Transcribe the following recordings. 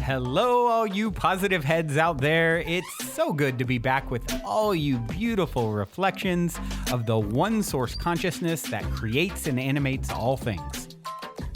Hello, all you positive heads out there. It's so good to be back with all you beautiful reflections of the one source consciousness that creates and animates all things.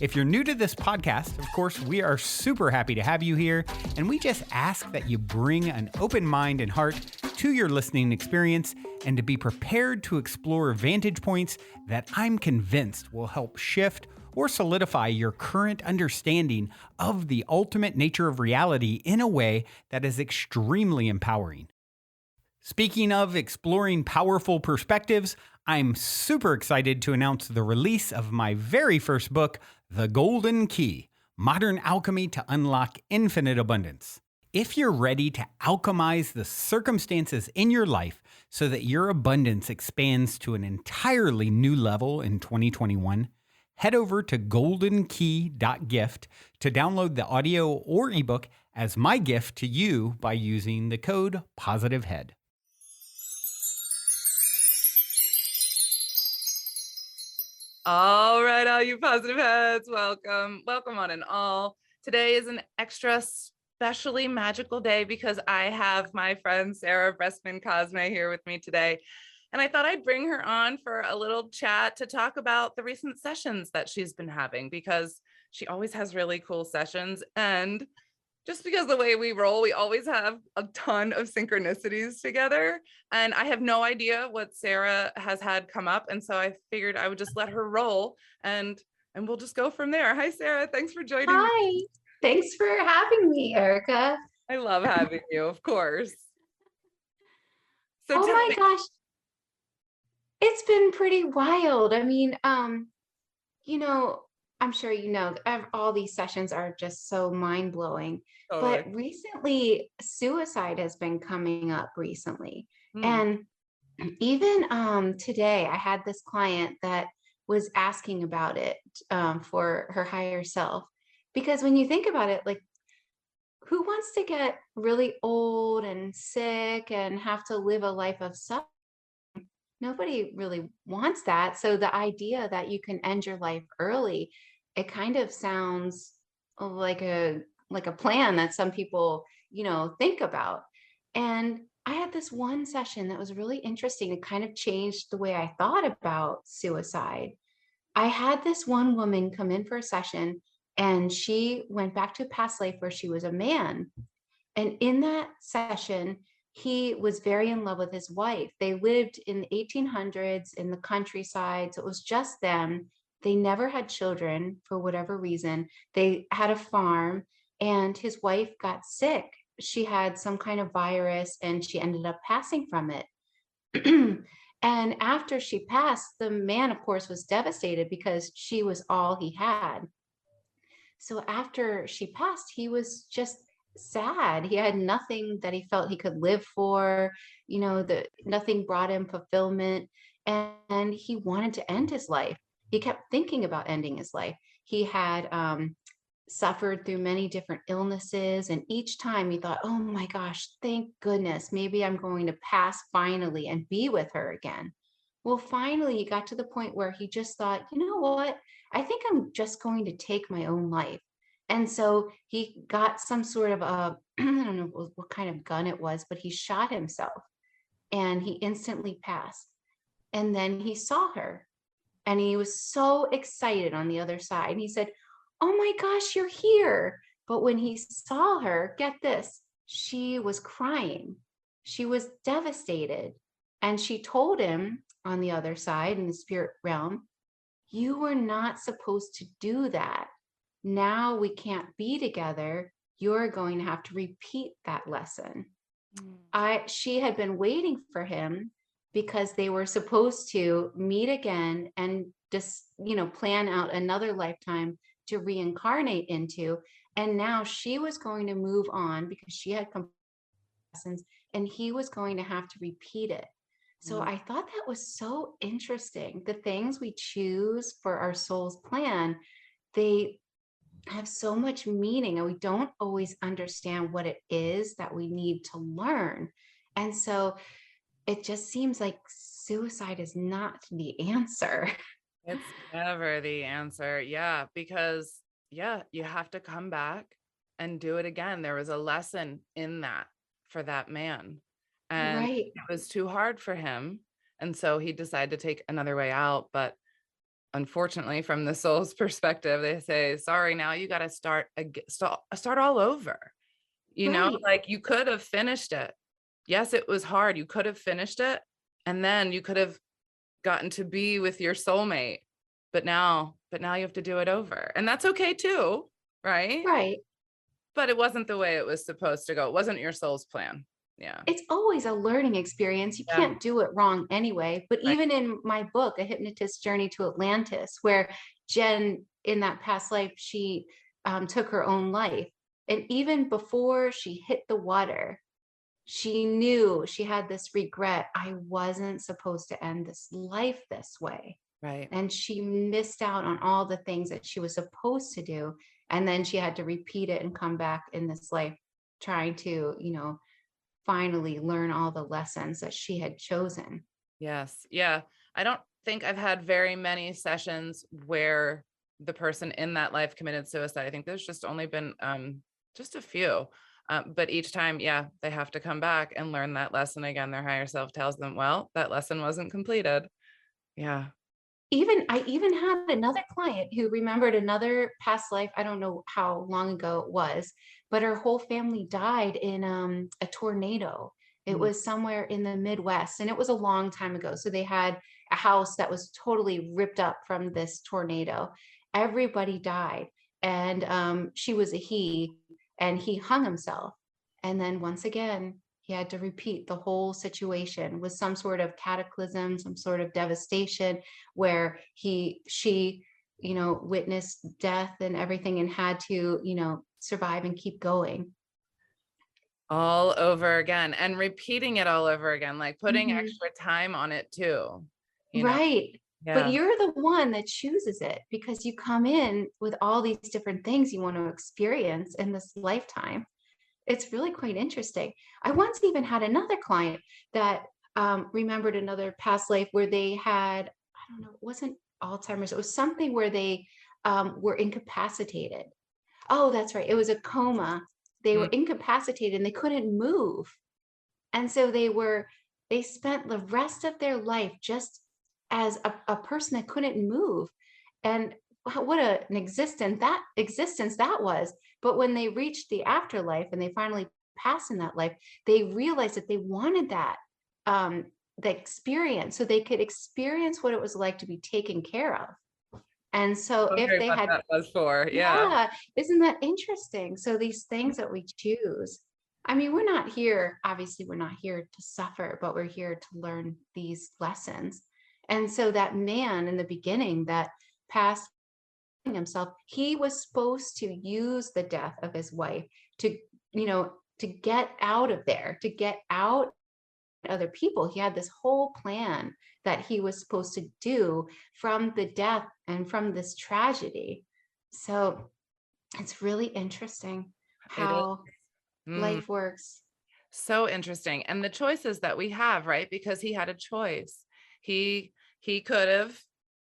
If you're new to this podcast, of course, we are super happy to have you here, and we just ask that you bring an open mind and heart to your listening experience and to be prepared to explore vantage points that I'm convinced will help shift or solidify your current understanding of the ultimate nature of reality in a way that is extremely empowering. Speaking of exploring powerful perspectives, I'm super excited to announce the release of my very first book, The Golden Key: Modern Alchemy to Unlock Infinite Abundance. If you're ready to alchemize the circumstances in your life so that your abundance expands to an entirely new level in 2021, head over to goldenkey.gift to download the audio or ebook as my gift to you by using the code POSITIVEHEAD. All right, all you positive heads, welcome on and all. Today is an extra specially magical day because I have my friend Sarah Breskman Cosme here with me today. And I thought I'd bring her on for a little chat to talk about the recent sessions that she's been having, because she always has really cool sessions. And just because the way we roll, we always have a ton of synchronicities together. And I have no idea what Sarah has had come up. And so I figured I would just let her roll and we'll just go from there. Hi, Sarah. Thanks for joining me. Hi. Thanks for having me, Erica. I love having you, of course. So oh my gosh. It's been pretty wild. I mean, I'm sure all these sessions are just so mind-blowing. Totally. But recently, suicide has been coming up recently. And even today, I had this client that was asking about it for her higher self. Because when you think about it, like, who wants to get really old and sick and have to live a life of suffering? Nobody really wants that. So the idea that you can end your life early, it kind of sounds like a plan that some people, think about. And I had this one session that was really interesting. It kind of changed the way I thought about suicide. I had this one woman come in for a session, and she went back to a past life where she was a man. And in that session, he was very in love with his wife. They lived in the 1800s in the countryside. So it was just them. They never had children for whatever reason. They had a farm, and his wife got sick. She had some kind of virus and she ended up passing from it. And after she passed, the man, of course, was devastated because she was all he had. So after she passed, he was just sad. He had nothing that he felt he could live for, nothing brought him fulfillment. And he wanted to end his life. He kept thinking about ending his life. He had suffered through many different illnesses. And each time he thought, oh my gosh, thank goodness, maybe I'm going to pass finally and be with her again. Well, finally, he got to the point where he just thought, you know what? I think I'm just going to take my own life. And so he got some sort of I don't know what kind of gun it was, but he shot himself and he instantly passed. And then he saw her and he was so excited on the other side. And he said, oh my gosh, you're here. But when he saw her, get this, she was crying. She was devastated. And she told him on the other side in the spirit realm, you were not supposed to do that. Now we can't be together. You're going to have to repeat that lesson. She had been waiting for him because they were supposed to meet again and just, plan out another lifetime to reincarnate into. And now she was going to move on because she had lessons and he was going to have to repeat it. So I thought that was so interesting. The things we choose for our soul's plan, they have so much meaning, and we don't always understand what it is that we need to learn. And so it just seems like suicide is not the answer. It's never the answer. Yeah, because you have to come back and do it again. There was a lesson in that for that man. And Right. it was too hard for him. And so he decided to take another way out. But unfortunately, from the soul's perspective, they say, sorry, now you got to start all over. Right. Like you could have finished it. Yes, it was hard. You could have finished it. And then you could have gotten to be with your soulmate. But now you have to do it over. And that's okay too, right? Right. But it wasn't the way it was supposed to go. It wasn't your soul's plan. Yeah. It's always a learning experience. You Yeah. can't do it wrong anyway. But Right. even in my book, A Hypnotist's Journey to Atlantis, where Jen in that past life, she took her own life. And even before she hit the water, she knew she had this regret. I wasn't supposed to end this life this way. Right. And she missed out on all the things that she was supposed to do. And then she had to repeat it and come back in this life trying to, finally learn all the lessons that she had chosen. Yes. Yeah. I don't think I've had very many sessions where the person in that life committed suicide. I think there's just only been just a few. But each time, yeah, they have to come back and learn that lesson again. Their higher self tells them, well, that lesson wasn't completed. Yeah. I even had another client who remembered another past life. I don't know how long ago it was, but her whole family died in a tornado. It Mm. was somewhere in the Midwest, and it was a long time ago. So they had a house that was totally ripped up from this tornado. Everybody died, and she was a he, and he hung himself. And then once again, he had to repeat the whole situation with some sort of cataclysm, some sort of devastation where she witnessed death and everything and had to survive and keep going. All over again and repeating it all over again, like putting Mhm. extra time on it too, you know? Right. But Yeah. you're the one that chooses it because you come in with all these different things you want to experience in this lifetime. It's really quite interesting. I once even had another client that remembered another past life where they had, I don't know, it wasn't Alzheimer's. It was something where they were incapacitated. Oh, that's right. It was a coma. They Mm. were incapacitated and they couldn't move. And so they spent the rest of their life just as a person that couldn't move. And what an existence that was. But when they reached the afterlife and they finally passed in that life, they realized that they wanted that the experience so they could experience what it was like to be taken care of. And so if Wondering they what had, that was for. Yeah. yeah, isn't that interesting? So these things that we choose, I mean, we're not here, obviously, we're not here to suffer, but we're here to learn these lessons. And so that man in the beginning that passed himself, he was supposed to use the death of his wife to, to get out of there, to get out other people. He had this whole plan that he was supposed to do from the death and from this tragedy. So it's really interesting It is. how Mm. life works. So interesting. And the choices that we have, right? Because he had a choice. He could have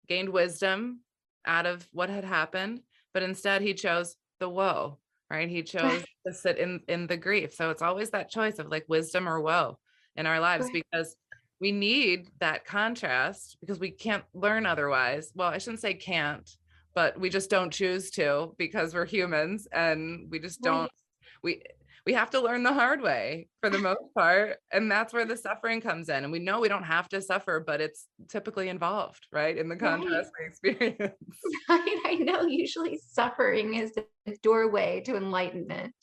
gained wisdom out of what had happened, but instead he chose the woe, right? He chose Right, to sit in the grief. So it's always that choice of like wisdom or woe in our lives right, because we need that contrast because we can't learn otherwise. Well, I shouldn't say can't, but we just don't choose to because we're humans and we just don't right. we we have to learn the hard way for the most part. And that's where the suffering comes in. And we know we don't have to suffer, but it's typically involved, right? In the Right. contrast we experience. Right. I know usually suffering is the doorway to enlightenment.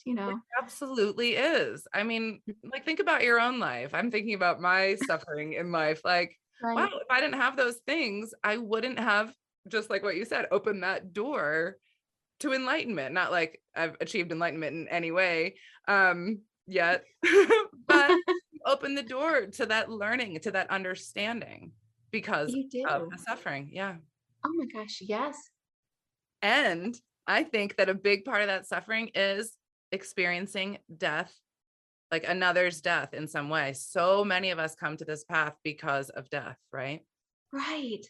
Absolutely is. I mean, like think about your own life. I'm thinking about my suffering in life. Like, wow, Right. if I didn't have those things, I wouldn't have, just like what you said, opened that door to enlightenment. Not like I've achieved enlightenment in any way yet, but open the door to that learning, to that understanding because You of do. the suffering. Yeah. Oh my gosh, yes. And I think that a big part of that suffering is experiencing death, like another's death in some way. So many of us come to this path because of death, right? Right.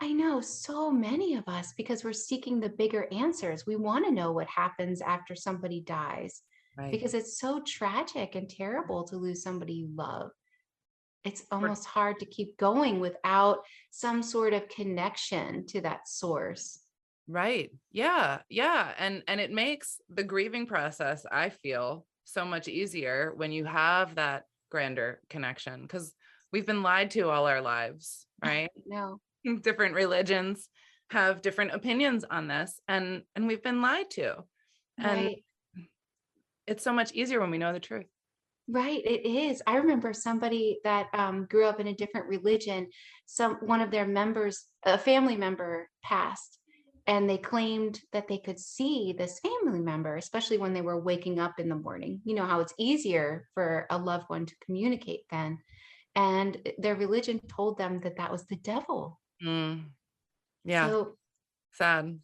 I know so many of us, because we're seeking the bigger answers. We want to know what happens after somebody dies Right. because it's so tragic and terrible to lose somebody you love. It's Or- almost hard to keep going without some sort of connection to that source. Right. Yeah. Yeah. And it makes the grieving process, I feel, so much easier when you have that grander connection, because we've been lied to all our lives, right? No, Different religions have different opinions on this, and we've been lied to. And right. it's so much easier when we know the truth. Right, it is. I remember somebody that grew up in a different religion. One of their members, a family member, passed, and they claimed that they could see this family member, especially when they were waking up in the morning. You know how it's easier for a loved one to communicate then. And their religion told them that that was the devil. Mm, yeah. So Sad.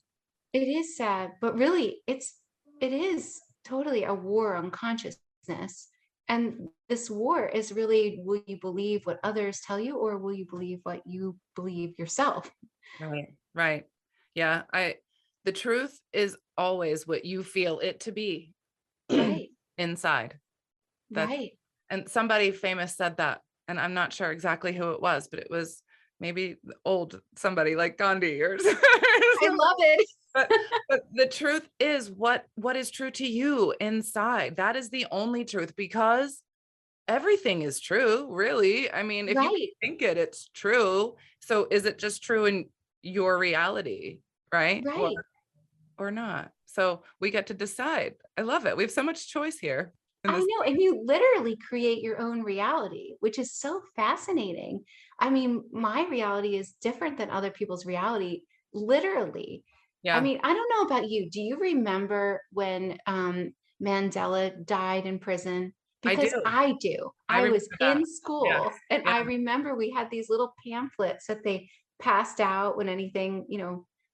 it is sad, but really it is totally a war on consciousness. And this war is really, will you believe what others tell you, or will you believe what you believe yourself? Right. Right. Yeah. The truth is always what you feel it to be Right, inside. That's, right. and somebody famous said that, and I'm not sure exactly who it was, but it was maybe old somebody like Gandhi or I something. love it. But the truth is what is true to you inside. That is the only truth, because everything is true, really. I mean, if you Right, think it, it's true. So is it just true in your reality, right? right. Or not? So we get to decide. I love it. We have so much choice here in I this. know. And you literally create your own reality, which is so fascinating. I mean, my reality is different than other people's reality, literally. I Yeah, mean, I don't know about you. Do you remember when Mandela died in prison? I do. Because I do. I I remember was that. in Yeah. school and Yeah. I remember we had these little pamphlets that they passed out when anything,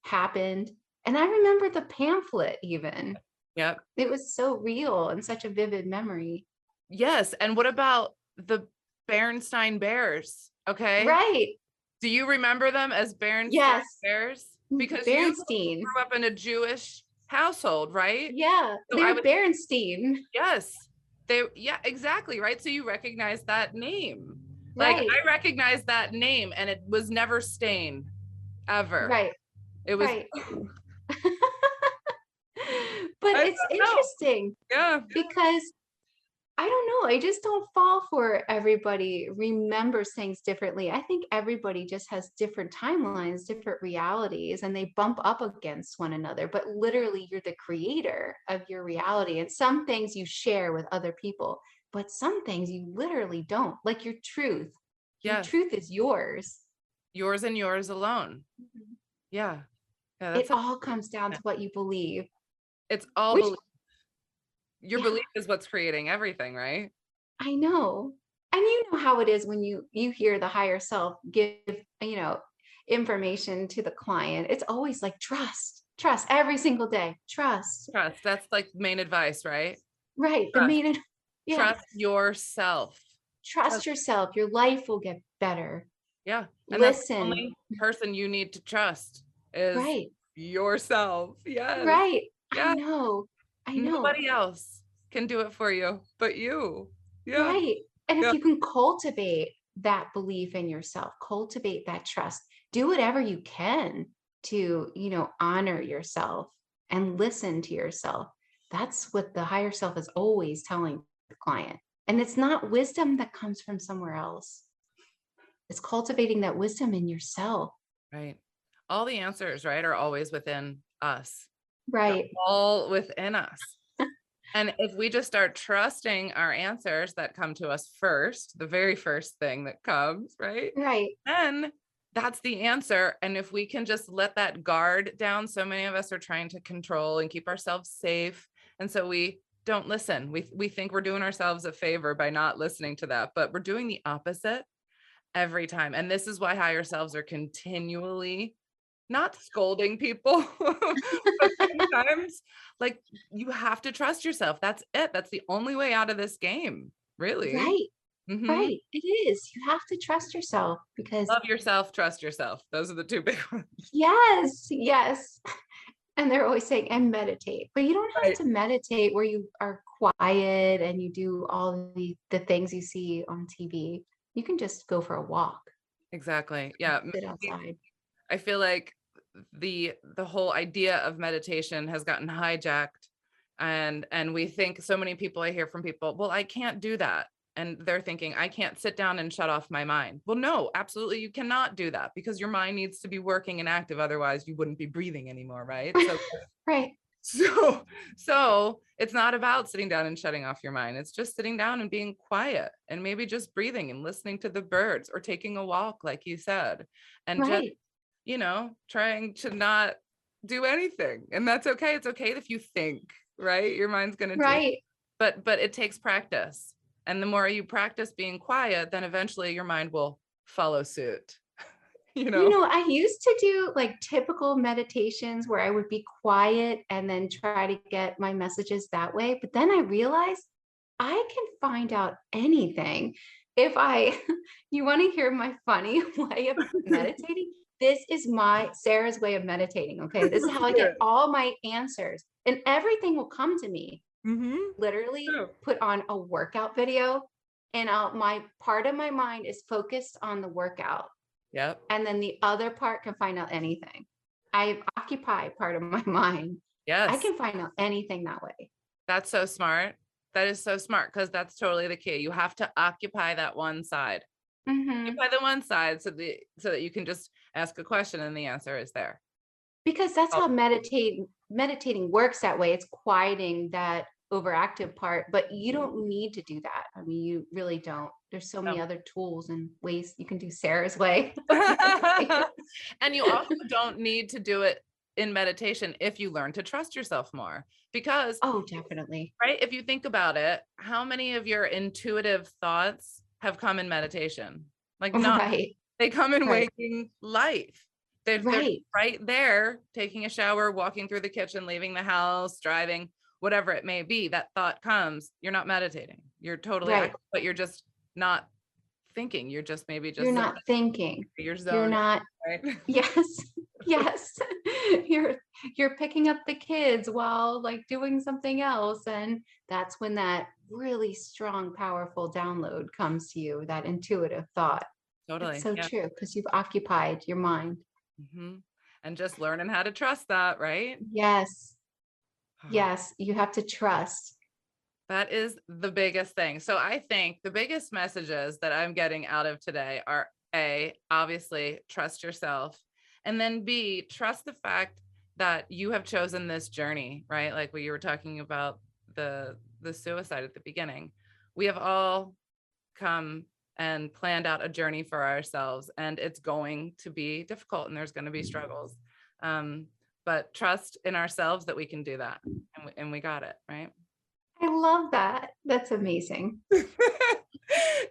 happened. And I remember the pamphlet even. Yep. It was so real and such a vivid memory. Yes. And what about the Berenstain Bears? Okay. Right. Do you remember them as Berenstain Yes. Bears? Because you Berenstein. grew up in a Jewish household, right? Yeah. So They I were would, Berenstein. yes, yeah, exactly, right? So you recognize that name. Like Right. I recognize that name, and it was never Stain, ever. Right. It was, Right. But I it's don't know. interesting Yeah. because I don't know. I just don't fall for everybody remembers things differently. I think everybody just has different timelines, different realities, and they bump up against one another. But literally, you're the creator of your reality. And some things you share with other people, but some things you literally don't, like your truth. Your Yes. truth is yours. Yours and yours alone. Mhm. Yeah. Yeah. It That's all comes down to what you believe, it's all which, belief. Your yeah, belief is what's creating everything, right? I know. And you know how it is when you hear the higher self give, you know, information to the client. It's always like trust every single day. Trust. Trust. That's like main advice, right? Right. The Trust. main, yeah. Trust yourself. Trust Trust. yourself. Your life will get better. Yeah. And that's the Listen. only person you need to trust is Right. yourself. Yes. Right. I Yeah. know. I know. Nobody else can do it for you but you. Yeah. Right. And if Yeah. you can cultivate that belief in yourself, cultivate that trust, do whatever you can to, honor yourself and listen to yourself. That's what the higher self is always telling the client. And it's not wisdom that comes from somewhere else. It's cultivating that wisdom in yourself. Right. All the answers, right, are always within us. They're Right. all within us. And if we just start trusting our answers that come to us first, the very first thing that comes, right? Right. Then that's the answer. And if we can just let that guard down, so many of us are trying to control and keep ourselves safe. And so we don't listen. We think we're doing ourselves a favor by not listening to that, but we're doing the opposite every time. And this is why higher selves are continually not scolding people, but sometimes like you have to trust yourself. That's it. That's the only way out of this game, really. Right. Right. It is. You have to trust yourself because Love yourself, trust yourself. Those are the two big ones. yes, yes. And they're always saying, and meditate, but you don't have Right. to meditate where you are quiet and you do all the things you see on TV. You can just go for a walk, Exactly. Yeah. sit outside. I feel like the whole idea of meditation has gotten hijacked, and we think, so many people, I hear from people, well, I can't do that. And they're thinking, I can't sit down and shut off my mind. Well, no, absolutely you cannot do that, because your mind needs to be working and active. Otherwise you wouldn't be breathing anymore, right? So Right. so it's not about sitting down and shutting off your mind. It's just sitting down and being quiet, and maybe just breathing and listening to the birds, or taking a walk, like you said, and just, Right. trying to not do anything. And that's okay. It's okay if you think, right? Your mind's going to do, Right. but it takes practice. And the more you practice being quiet, then eventually your mind will follow suit. I used to do like typical meditations where I would be quiet and then try to get my messages that way. But then I realized I can find out anything. If I, you want to hear my funny way of meditating? This is Sarah's way of meditating. Okay. This is how I get all my answers and everything will come to me. Literally put on a workout video and my part of my mind is focused on the workout. Yep. And then the other part can find out anything. I occupy part of my mind. Yes. I can find out anything that way. That's so smart. That is so smart, because that's totally the key. You have to occupy that one side. Occupy the one side so that you can just ask a question and the answer is there. Because that's how meditating works that way. It's quieting that overactive part, but you don't need to do that. I mean, you really don't. There's so many other tools and ways you can do Sarah's way. And you also don't need to do it in meditation if you learn to trust yourself more, because definitely. Right? If you think about it, how many of your intuitive thoughts have come in meditation? Like, none. Right. They come in waking life. They're right there, taking a shower, walking through the kitchen, leaving the house, driving, whatever it may be. That thought comes. You're not meditating. You're totally active, but you're just not thinking. You're just you're not thinking. You're not. Right? Yes. You're picking up the kids while like doing something else, and that's when that really strong, powerful download comes to you. That intuitive thought. Totally. It's so true, because you've occupied your mind. And just learning how to trust that, right? Yes. Yes, you have to trust. That is the biggest thing. So I think the biggest messages that I'm getting out of today are A, obviously trust yourself, and then B, trust the fact that you have chosen this journey, right? Like what you were talking about, the suicide at the beginning. We have all come and planned out a journey for ourselves, and it's going to be difficult and there's going to be struggles. But trust in ourselves that we can do that, and we got it, right? I love that. That's amazing.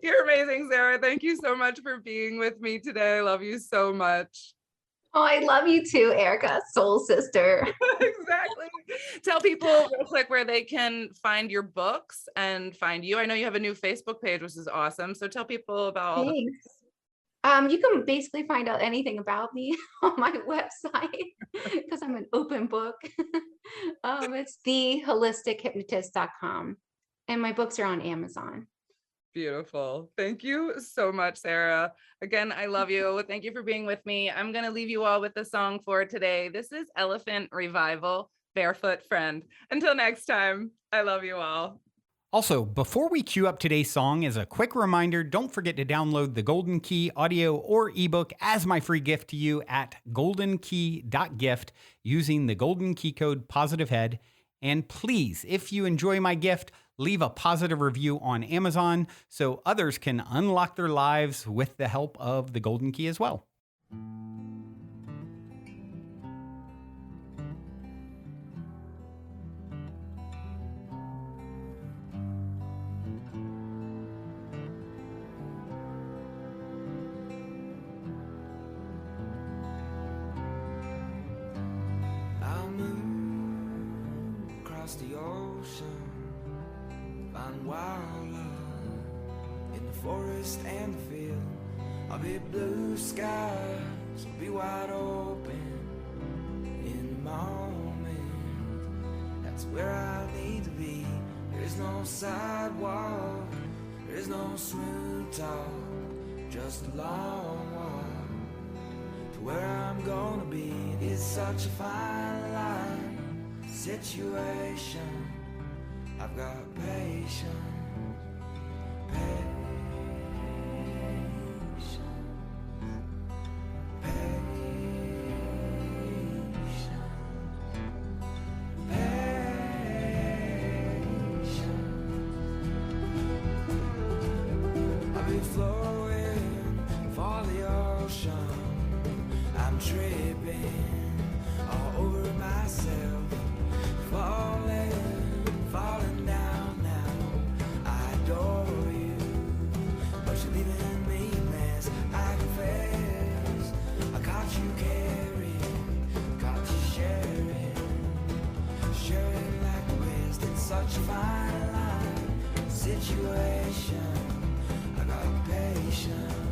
You're amazing, Sarah. Thank you so much for being with me today. I love you so much. Oh, I love you too, Erica, soul sister. Exactly. Tell people real quick where they can find your books and find you. I know you have a new Facebook page, which is awesome. So tell people about all the you can basically find out anything about me on my website because I'm an open book. It's theholistichuhypnotist.com, and my books are on Amazon. Beautiful. Thank you so much, Sarah. Again, I love you. Thank you for being with me. I'm going to leave you all with the song for today. This is Elephant Revival, Barefoot Friend. Until next time, I love you all. Also, before we cue up today's song, as a quick reminder, don't forget to download the Golden Key audio or ebook as my free gift to you at goldenkey.gift using the Golden Key code POSITIVEHEAD. And please, if you enjoy my gift, leave a positive review on Amazon so others can unlock their lives with the help of the Golden Key as well. I'll move across the ocean, find wildlife in the the forest and the field. I'll be blue skies, I'll be wide open in the moment. That's where I need to be. There's no sidewalk, there's no smooth talk, just a long walk to where I'm gonna be. It's such a fine line situation. I've got patience, patience, I'll be flowing for the ocean. I'm tripping all over myself, falling down now. I adore you, but you're leaving me a mess. I confess, I caught you caring, caught you sharing like the West. It's such a fine line situation. I got patience.